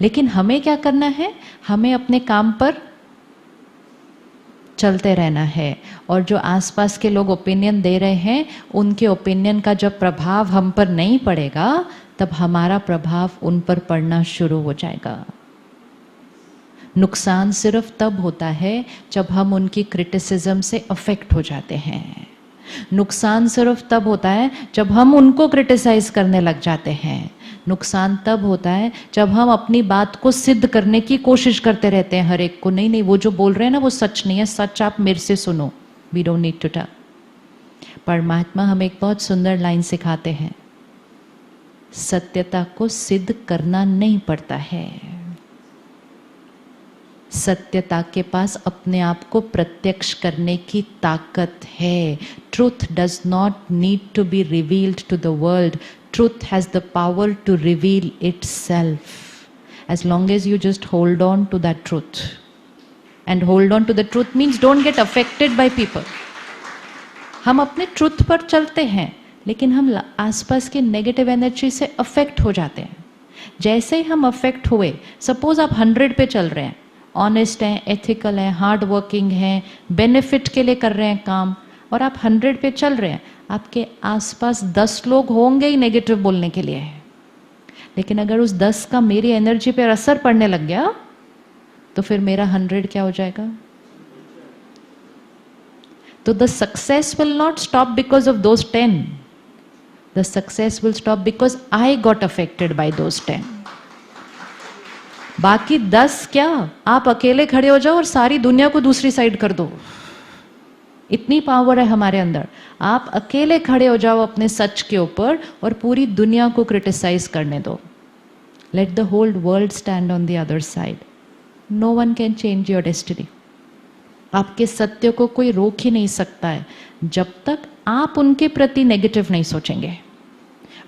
लेकिन हमें क्या करना है, हमें अपने काम पर चलते रहना है। और जो आसपास के लोग ओपिनियन दे रहे हैं, उनके ओपिनियन का जब प्रभाव हम पर नहीं पड़ेगा, तब हमारा प्रभाव उन पर पड़ना शुरू हो जाएगा। नुकसान सिर्फ तब होता है जब हम उनकी क्रिटिसिज्म से अफेक्ट हो जाते हैं। नुकसान सिर्फ तब होता है जब हम उनको क्रिटिसाइज करने लग जाते हैं। नुकसान तब होता है जब हम अपनी बात को सिद्ध करने की कोशिश करते रहते हैं हर एक को, नहीं नहीं वो जो बोल रहे हैं ना वो सच नहीं है, सच आप मेरे से सुनो, we don't need to talk. परमात्मा हमें एक बहुत सुंदर लाइन सिखाते हैं, सत्यता को सिद्ध करना नहीं पड़ता है, सत्यता के पास अपने आप को प्रत्यक्ष करने की ताकत है। Truth does not need to be revealed to the world, truth has the power to reveal itself as long as you just hold on to that truth. And hold on to the truth means don't get affected by people. हम अपने truth पर चलते हैं, लेकिन हम आसपास के negative energy से अफेक्ट हो जाते हैं। जैसे ही हम अफेक्ट हुए, सपोज आप 100 पे चल रहे हैं, ऑनेस्ट हैं, एथिकल हैं, हार्ड वर्किंग हैं, बेनिफिट के लिए कर रहे हैं काम, और आप 100 पे चल रहे हैं, आपके आसपास 10 लोग होंगे ही नेगेटिव बोलने के लिए। लेकिन अगर उस 10 का मेरी एनर्जी पर असर पड़ने लग गया, तो फिर मेरा 100 क्या हो जाएगा? तो the success will not stop because of those 10, the success will stop because I got affected by those 10। बाकी 10 क्या, आप अकेले खड़े हो जाओ और सारी दुनिया को दूसरी साइड कर दो, इतनी पावर है हमारे अंदर। आप अकेले खड़े हो जाओ अपने सच के ऊपर और पूरी दुनिया को क्रिटिसाइज करने दो। Let the whole world stand on the other side, no one can change your destiny. आपके सत्य को कोई रोक ही नहीं सकता है जब तक आप उनके प्रति नेगेटिव नहीं सोचेंगे,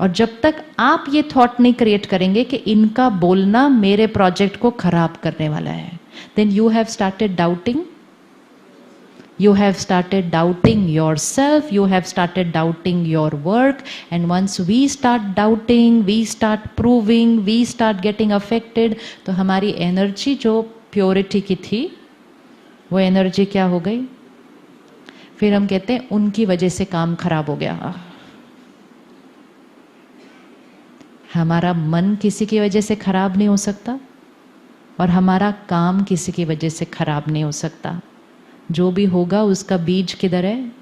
और जब तक आप ये थॉट नहीं क्रिएट करेंगे कि इनका बोलना मेरे प्रोजेक्ट को खराब करने वाला है। Then you have started doubting, you have started doubting yourself, you have started doubting your work, and once we start doubting, we start proving, we start getting affected, तो हमारी एनर्जी जो प्योरिटी की थी वो एनर्जी क्या हो गई? फिर हम कहते हैं उनकी वजह से काम खराब हो गया। हमारा मन किसी की वजह से खराब नहीं हो सकता, और हमारा काम किसी की वजह से खराब नहीं हो सकता। जो भी होगा उसका बीज किधर है?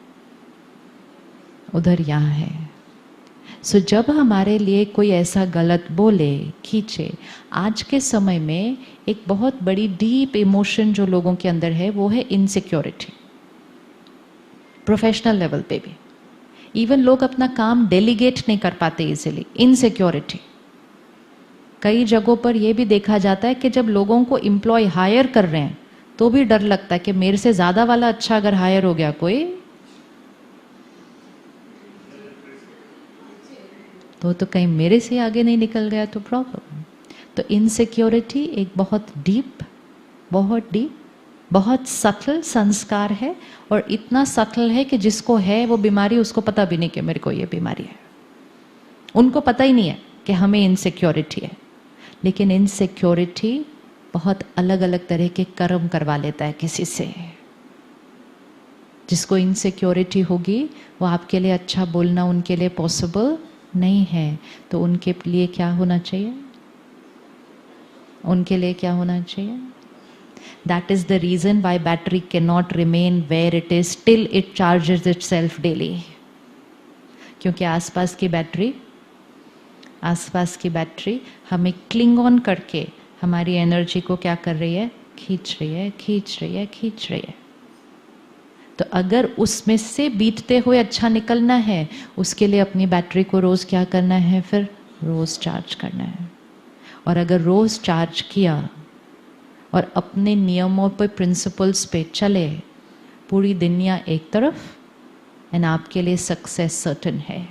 उधर यहाँ है। सो जब हमारे लिए कोई ऐसा गलत बोले, खींचे, आज के समय में एक बहुत बड़ी डीप इमोशन जो लोगों के अंदर है वो है इनसिक्योरिटी। प्रोफेशनल लेवल पे भी इवन लोग अपना काम डेलीगेट नहीं कर पाते इजीली, इनसिक्योरिटी। कई जगहों पर यह भी देखा जाता है कि जब लोगों को एम्प्लॉय हायर कर रहे हैं तो भी डर लगता है कि मेरे से ज्यादा वाला अच्छा अगर हायर हो गया कोई, तो कहीं मेरे से आगे नहीं निकल गया तो प्रॉब्लम। तो इनसिक्योरिटी एक बहुत डीप, बहुत सटल संस्कार है, और इतना सटल है कि जिसको है वो बीमारी उसको पता भी नहीं कि मेरे को ये बीमारी है। उनको पता ही नहीं है कि हमें इनसिक्योरिटी है। लेकिन इनसिक्योरिटी बहुत अलग अलग तरह के कर्म करवा लेता है किसी से। जिसको इनसिक्योरिटी होगी वो आपके लिए अच्छा बोलना उनके लिए पॉसिबल नहीं है। तो उनके लिए क्या होना चाहिए? उनके लिए क्या होना चाहिए? That is the reason why battery cannot remain where it is till it charges itself daily. क्योंकि आसपास की बैटरी हमें क्लिंग ऑन करके हमारी एनर्जी को क्या कर रही है? खींच रही है। तो अगर उसमें से बीतते हुए अच्छा निकलना है, उसके लिए अपनी बैटरी को रोज क्या करना है? फिर रोज चार्ज करना है। और अगर रोज चार्ज किया और अपने नियमों पे, प्रिंसिपल्स पे चले, पूरी दुनिया एक तरफ एंड आपके लिए सक्सेस सर्टेन है।